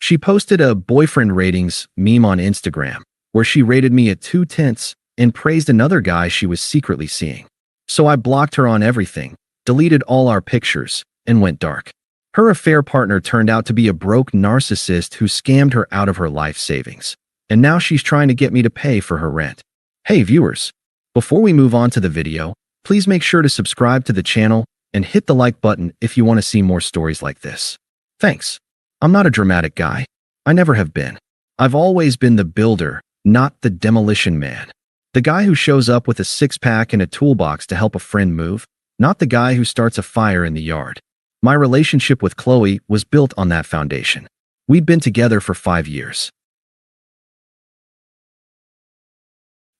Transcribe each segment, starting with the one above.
She posted a boyfriend ratings meme on Instagram, where she rated me at 2/10 and praised another guy she was secretly seeing. So I blocked her on everything, deleted all our pictures, and went dark. Her affair partner turned out to be a broke narcissist who scammed her out of her life savings. And now she's trying to get me to pay for her rent. Hey viewers, before we move on to the video, please make sure to subscribe to the channel and hit the like button if you want to see more stories like this. Thanks. I'm not a dramatic guy. I never have been. I've always been the builder, not the demolition man. The guy who shows up with a six-pack and a toolbox to help a friend move, not the guy who starts a fire in the yard. My relationship with Chloe was built on that foundation. We'd been together for 5 years.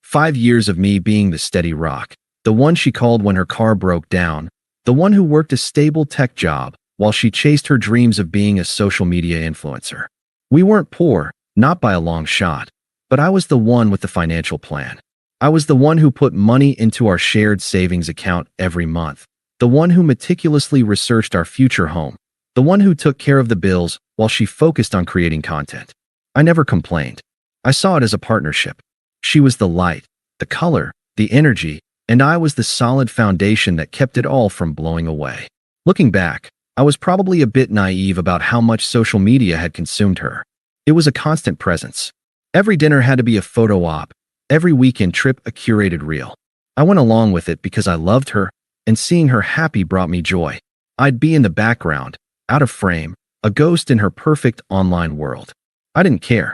5 years of me being the steady rock, the one she called when her car broke down, the one who worked a stable tech job while she chased her dreams of being a social media influencer. We weren't poor, not by a long shot, but I was the one with the financial plan. I was the one who put money into our shared savings account every month, the one who meticulously researched our future home, the one who took care of the bills while she focused on creating content. I never complained. I saw it as a partnership. She was the light, the color, the energy, and I was the solid foundation that kept it all from blowing away. Looking back, I was probably a bit naive about how much social media had consumed her. It was a constant presence. Every dinner had to be a photo op, every weekend trip a curated reel. I went along with it because I loved her, and seeing her happy brought me joy. I'd be in the background, out of frame, a ghost in her perfect online world. I didn't care.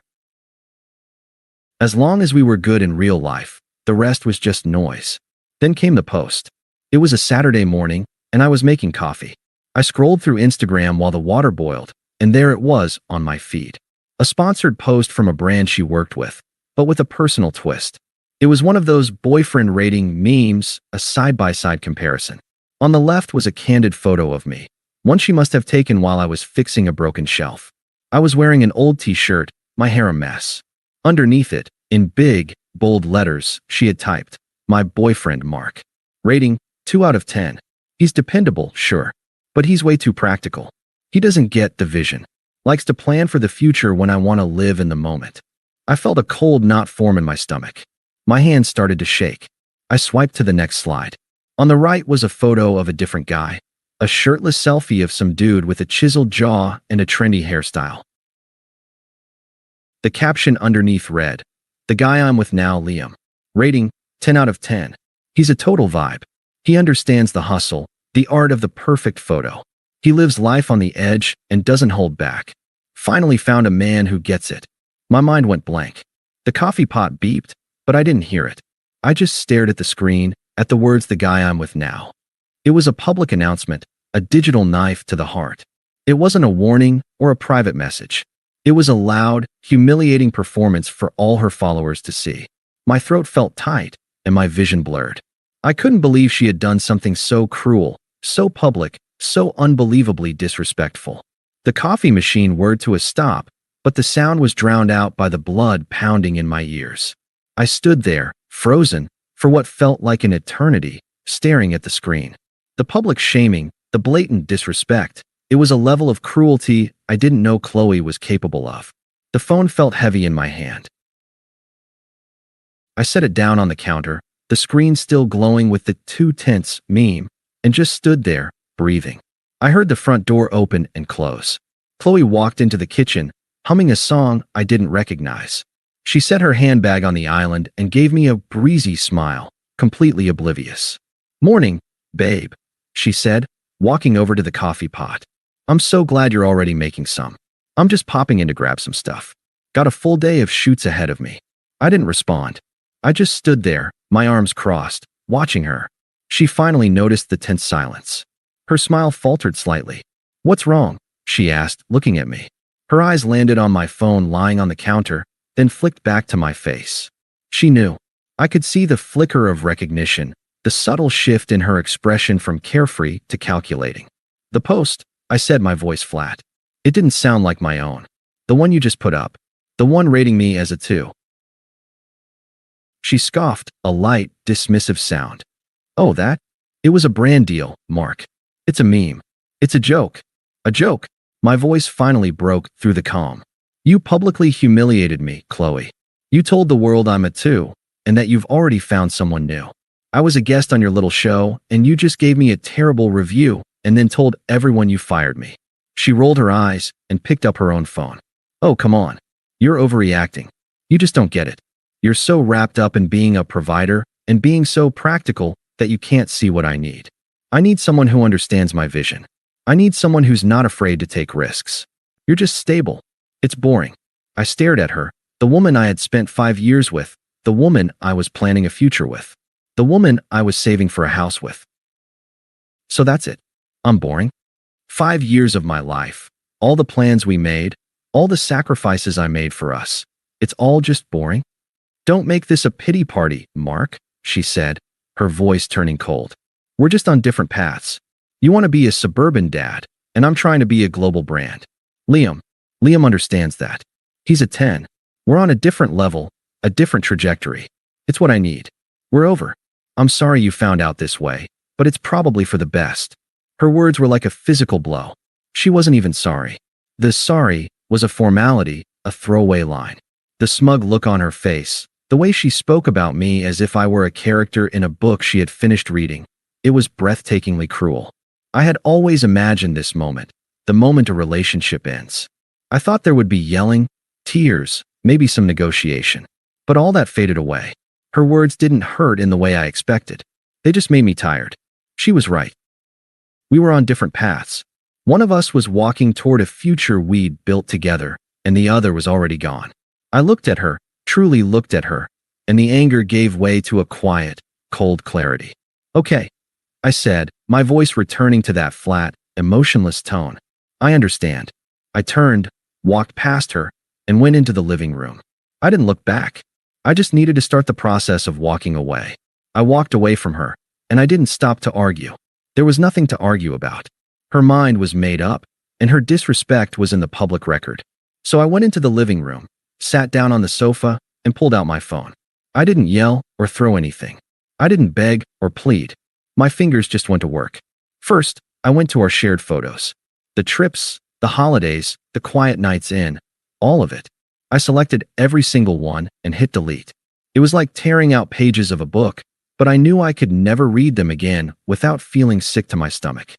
As long as we were good in real life, the rest was just noise. Then came the post. It was a Saturday morning, and I was making coffee. I scrolled through Instagram while the water boiled, and there it was on my feed. A sponsored post from a brand she worked with, but with a personal twist. It was one of those boyfriend rating memes, a side-by-side comparison. On the left was a candid photo of me, one she must have taken while I was fixing a broken shelf. I was wearing an old t-shirt, my hair a mess. Underneath it, in big, bold letters, she had typed, "My boyfriend Mark. Rating, 2 out of 10. He's dependable, sure. But he's way too practical. He doesn't get the vision. Likes to plan for the future when I want to live in the moment." I felt a cold knot form in my stomach. My hands started to shake. I swiped to the next slide. On the right was a photo of a different guy, a shirtless selfie of some dude with a chiseled jaw and a trendy hairstyle. The caption underneath read, "The guy I'm with now, Liam. Rating, 10 out of 10. He's a total vibe. He understands the hustle, the art of the perfect photo. He lives life on the edge and doesn't hold back. Finally found a man who gets it." My mind went blank. The coffee pot beeped, but I didn't hear it. I just stared at the screen, at the words "the guy I'm with now." It was a public announcement, a digital knife to the heart. It wasn't a warning or a private message. It was a loud, humiliating performance for all her followers to see. My throat felt tight, and my vision blurred. I couldn't believe she had done something so cruel, so public, so unbelievably disrespectful. The coffee machine whirred to a stop, but the sound was drowned out by the blood pounding in my ears. I stood there, frozen, for what felt like an eternity, staring at the screen. The public shaming, the blatant disrespect, it was a level of cruelty I didn't know Chloe was capable of. The phone felt heavy in my hand. I set it down on the counter, the screen still glowing with the 2/10 meme, and just stood there, breathing. I heard the front door open and close. Chloe walked into the kitchen, humming a song I didn't recognize. She set her handbag on the island and gave me a breezy smile, completely oblivious. "Morning, babe," she said, walking over to the coffee pot. "I'm so glad you're already making some. I'm just popping in to grab some stuff. Got a full day of shoots ahead of me." I didn't respond. I just stood there, my arms crossed, watching her. She finally noticed the tense silence. Her smile faltered slightly. "What's wrong?" she asked, looking at me. Her eyes landed on my phone lying on the counter, then flicked back to my face. She knew. I could see the flicker of recognition, the subtle shift in her expression from carefree to calculating. "The post," I said, my voice flat. It didn't sound like my own. "The one you just put up. The one rating me as a 2. She scoffed, a light, dismissive sound. "Oh, that? It was a brand deal, Mark. It's a meme. It's a joke." "A joke?" My voice finally broke through the calm. You publicly humiliated me, Chloe. You told the world I'm a 2, and that you've already found someone new. I was a guest on your little show, and you just gave me a terrible review and then told everyone you fired me. She rolled her eyes and picked up her own phone. Oh, come on. You're overreacting. You just don't get it. You're so wrapped up in being a provider and being so practical that you can't see what I need. I need someone who understands my vision. I need someone who's not afraid to take risks. You're just stable. It's boring. I stared at her, the woman I had spent 5 years with, the woman I was planning a future with, the woman I was saving for a house with. So that's it. I'm boring. 5 years of my life, all the plans we made, all the sacrifices I made for us. It's all just boring. Don't make this a pity party, Mark, she said, her voice turning cold. We're just on different paths. You want to be a suburban dad, and I'm trying to be a global brand. Liam understands that. He's a 10. We're on a different level, a different trajectory. It's what I need. We're over. I'm sorry you found out this way, but it's probably for the best. Her words were like a physical blow. She wasn't even sorry. The sorry was a formality, a throwaway line. The smug look on her face, the way she spoke about me as if I were a character in a book she had finished reading, it was breathtakingly cruel. I had always imagined this moment, the moment a relationship ends. I thought there would be yelling, tears, maybe some negotiation. But all that faded away. Her words didn't hurt in the way I expected. They just made me tired. She was right. We were on different paths. One of us was walking toward a future we'd built together, and the other was already gone. I looked at her, truly looked at her, and the anger gave way to a quiet, cold clarity. Okay, I said, my voice returning to that flat, emotionless tone. I understand. I turned, walked past her, and went into the living room. I didn't look back. I just needed to start the process of walking away. I walked away from her, and I didn't stop to argue. There was nothing to argue about. Her mind was made up, and her disrespect was in the public record. So I went into the living room, sat down on the sofa, and pulled out my phone. I didn't yell or throw anything. I didn't beg or plead. My fingers just went to work. First, I went to our shared photos. The trips, the holidays, the quiet nights in, all of it. I selected every single one and hit delete. It was like tearing out pages of a book, but I knew I could never read them again without feeling sick to my stomach.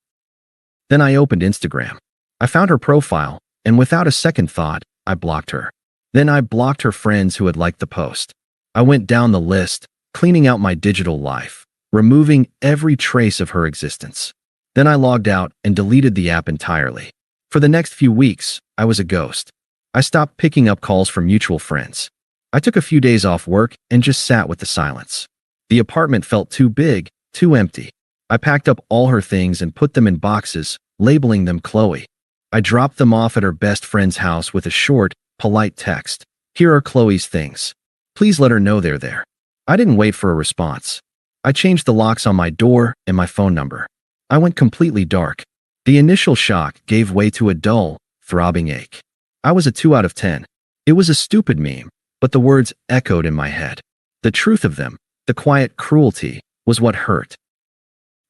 Then I opened Instagram. I found her profile, and without a second thought, I blocked her. Then I blocked her friends who had liked the post. I went down the list, cleaning out my digital life, removing every trace of her existence. Then I logged out and deleted the app entirely. For the next few weeks, I was a ghost. I stopped picking up calls from mutual friends. I took a few days off work and just sat with the silence. The apartment felt too big, too empty. I packed up all her things and put them in boxes, labeling them Chloe. I dropped them off at her best friend's house with a short, polite text. Here are Chloe's things. Please let her know they're there. I didn't wait for a response. I changed the locks on my door and my phone number. I went completely dark. The initial shock gave way to a dull, throbbing ache. I was a 2 out of 10. It was a stupid meme, but the words echoed in my head. The truth of them, the quiet cruelty, was what hurt.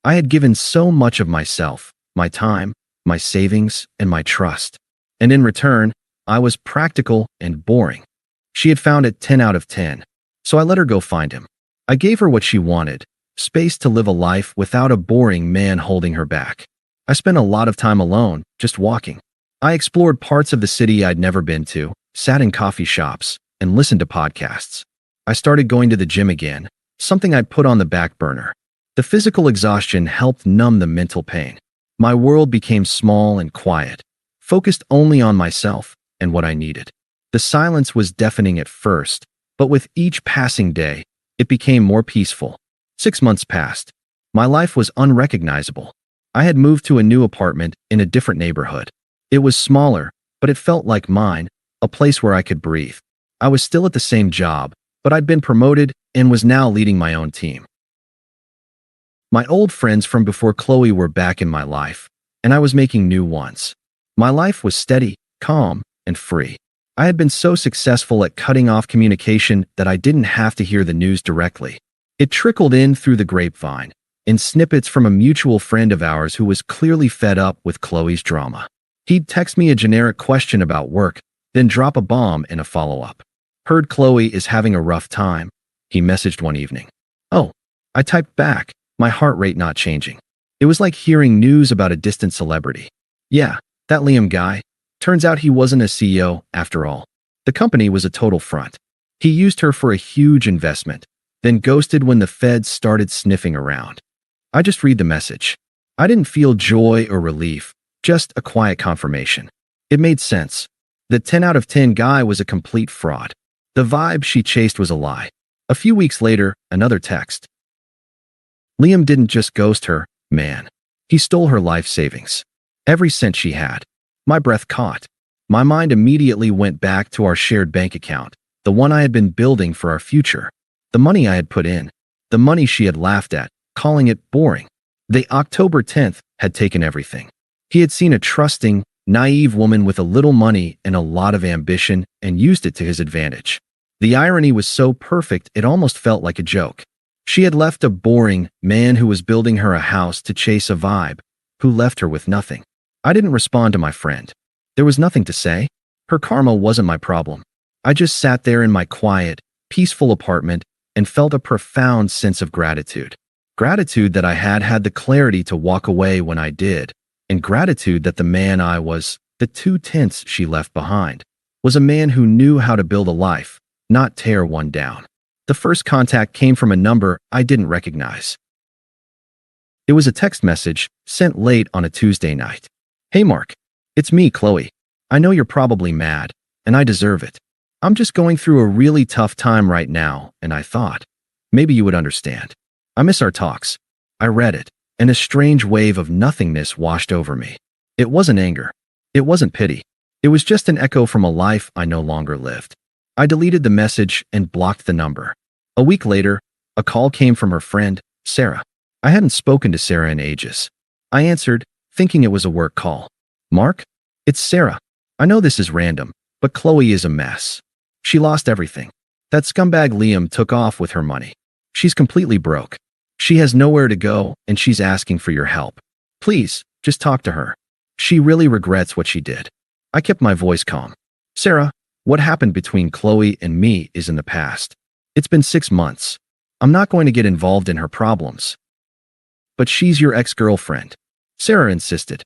I had given so much of myself, my time, my savings, and my trust. And in return, I was practical and boring. She had found it 10 out of 10. So I let her go find him. I gave her what she wanted, space to live a life without a boring man holding her back. I spent a lot of time alone, just walking. I explored parts of the city I'd never been to, sat in coffee shops, and listened to podcasts. I started going to the gym again, something I'd put on the back burner. The physical exhaustion helped numb the mental pain. My world became small and quiet, focused only on myself and what I needed. The silence was deafening at first, but with each passing day, it became more peaceful. 6 months passed. My life was unrecognizable. I had moved to a new apartment in a different neighborhood. It was smaller, but it felt like mine, a place where I could breathe. I was still at the same job, but I'd been promoted and was now leading my own team. My old friends from before Chloe were back in my life, and I was making new ones. My life was steady, calm, and free. I had been so successful at cutting off communication that I didn't have to hear the news directly. It trickled in through the grapevine, in snippets from a mutual friend of ours who was clearly fed up with Chloe's drama. He'd text me a generic question about work, then drop a bomb in a follow-up. Heard Chloe is having a rough time, he messaged one evening. Oh, I typed back, my heart rate not changing. It was like hearing news about a distant celebrity. Yeah, that Liam guy. Turns out he wasn't a CEO after all. The company was a total front. He used her for a huge investment, then ghosted when the feds started sniffing around. I just read the message. I didn't feel joy or relief, just a quiet confirmation. It made sense. The 10 out of 10 guy was a complete fraud. The vibe she chased was a lie. A few weeks later, another text. Liam didn't just ghost her, man. He stole her life savings. Every cent she had. My breath caught. My mind immediately went back to our shared bank account, the one I had been building for our future. The money I had put in. The money she had laughed at, calling it boring. The October 10th had taken everything. He had seen a trusting, naive woman with a little money and a lot of ambition and used it to his advantage. The irony was so perfect it almost felt like a joke. She had left a boring man who was building her a house to chase a vibe, who left her with nothing. I didn't respond to my friend. There was nothing to say. Her karma wasn't my problem. I just sat there in my quiet, peaceful apartment and felt a profound sense of gratitude. Gratitude that I had the clarity to walk away when I did, and gratitude that the man I was, the 2/10 she left behind, was a man who knew how to build a life, not tear one down. The first contact came from a number I didn't recognize. It was a text message sent late on a Tuesday night. Hey Mark, it's me, Chloe. I know you're probably mad, and I deserve it. I'm just going through a really tough time right now, and I thought, maybe you would understand. I miss our talks. I read it, and a strange wave of nothingness washed over me. It wasn't anger. It wasn't pity. It was just an echo from a life I no longer lived. I deleted the message and blocked the number. A week later, a call came from her friend, Sarah. I hadn't spoken to Sarah in ages. I answered, thinking it was a work call. Mark? It's Sarah. I know this is random, but Chloe is a mess. She lost everything. That scumbag Liam took off with her money. She's completely broke. She has nowhere to go, and she's asking for your help. Please, just talk to her. She really regrets what she did. I kept my voice calm. Sarah, what happened between Chloe and me is in the past. It's been 6 months. I'm not going to get involved in her problems. But she's your ex-girlfriend. Sarah insisted.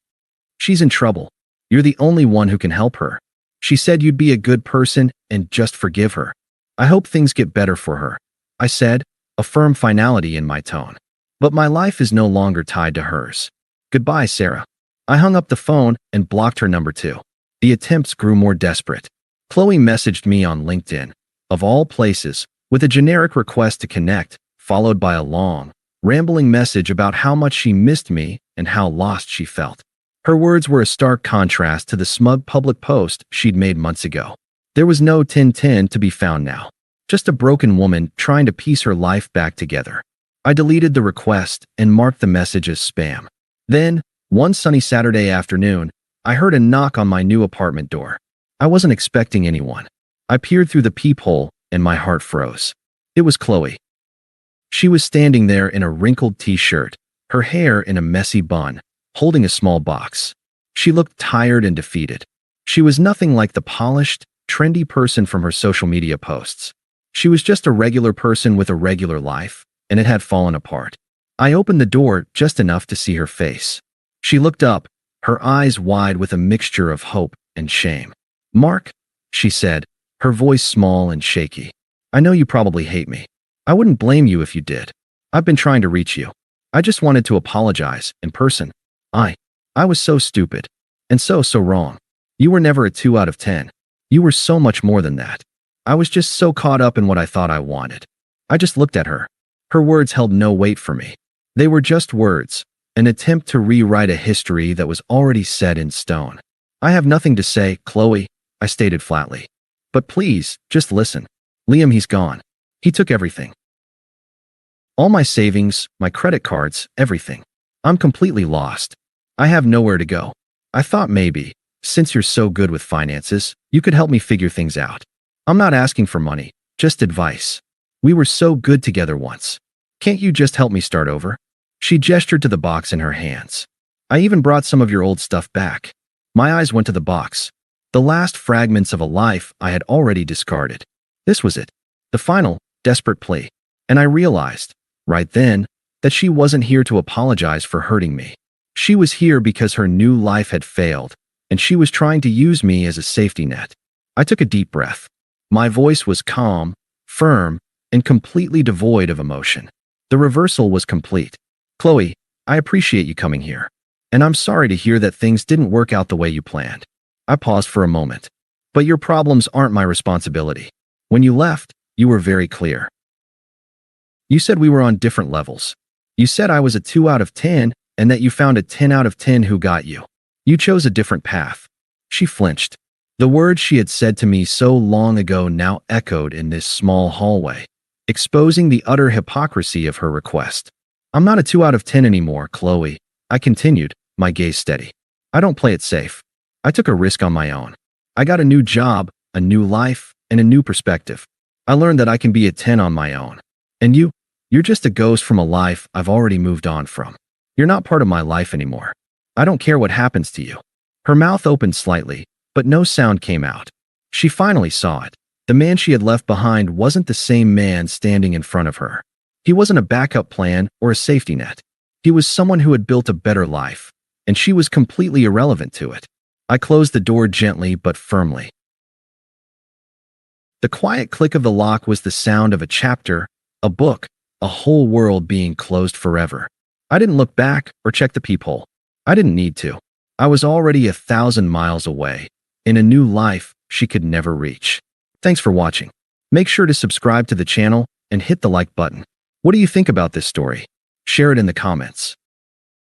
She's in trouble. You're the only one who can help her. She said you'd be a good person and just forgive her. I hope things get better for her. I said, a firm finality in my tone. But my life is no longer tied to hers. Goodbye, Sarah. I hung up the phone and blocked her number too. The attempts grew more desperate. Chloe messaged me on LinkedIn, of all places, with a generic request to connect, followed by a long, rambling message about how much she missed me and how lost she felt. Her words were a stark contrast to the smug public post she'd made months ago. There was no 10-10 to be found now. Just a broken woman trying to piece her life back together. I deleted the request and marked the message as spam. Then, one sunny Saturday afternoon, I heard a knock on my new apartment door. I wasn't expecting anyone. I peered through the peephole and my heart froze. It was Chloe. She was standing there in a wrinkled t-shirt, her hair in a messy bun, holding a small box. She looked tired and defeated. She was nothing like the polished, trendy person from her social media posts. She was just a regular person with a regular life, and it had fallen apart. I opened the door just enough to see her face. She looked up, her eyes wide with a mixture of hope and shame. Mark, she said, her voice small and shaky. I know you probably hate me. I wouldn't blame you if you did. I've been trying to reach you. I just wanted to apologize in person. I was so stupid. And so wrong. You were never a 2 out of 10. You were so much more than that. I was just so caught up in what I thought I wanted. I just looked at her. Her words held no weight for me. They were just words, an attempt to rewrite a history that was already set in stone. I have nothing to say, Chloe, I stated flatly. But please, just listen. Liam, he's gone. He took everything. All my savings, my credit cards, everything. I'm completely lost. I have nowhere to go. I thought maybe, since you're so good with finances, you could help me figure things out. I'm not asking for money, just advice. We were so good together once. Can't you just help me start over? She gestured to the box in her hands. I even brought some of your old stuff back. My eyes went to the box. The last fragments of a life I had already discarded. This was it. The final, desperate plea. And I realized, right then, that she wasn't here to apologize for hurting me. She was here because her new life had failed, and she was trying to use me as a safety net. I took a deep breath. My voice was calm, firm, and completely devoid of emotion. The reversal was complete. Chloe, I appreciate you coming here. And I'm sorry to hear that things didn't work out the way you planned. I paused for a moment. But your problems aren't my responsibility. When you left, you were very clear. You said we were on different levels. You said I was a 2 out of 10 and that you found a 10 out of 10 who got you. You chose a different path. She flinched. The words she had said to me so long ago now echoed in this small hallway, exposing the utter hypocrisy of her request. I'm not a 2 out of 10 anymore, Chloe. I continued, my gaze steady. I don't play it safe. I took a risk on my own. I got a new job, a new life, and a new perspective. I learned that I can be a 10 on my own. And you're just a ghost from a life I've already moved on from. You're not part of my life anymore. I don't care what happens to you. Her mouth opened slightly, but no sound came out. She finally saw it. The man she had left behind wasn't the same man standing in front of her. He wasn't a backup plan or a safety net. He was someone who had built a better life, and she was completely irrelevant to it. I closed the door gently but firmly. The quiet click of the lock was the sound of a chapter, a book, a whole world being closed forever. I didn't look back or check the peephole. I didn't need to. I was already 1,000 miles away, in a new life she could never reach. Thanks for watching. Make sure to subscribe to the channel and hit the like button. What do you think about this story? Share it in the comments.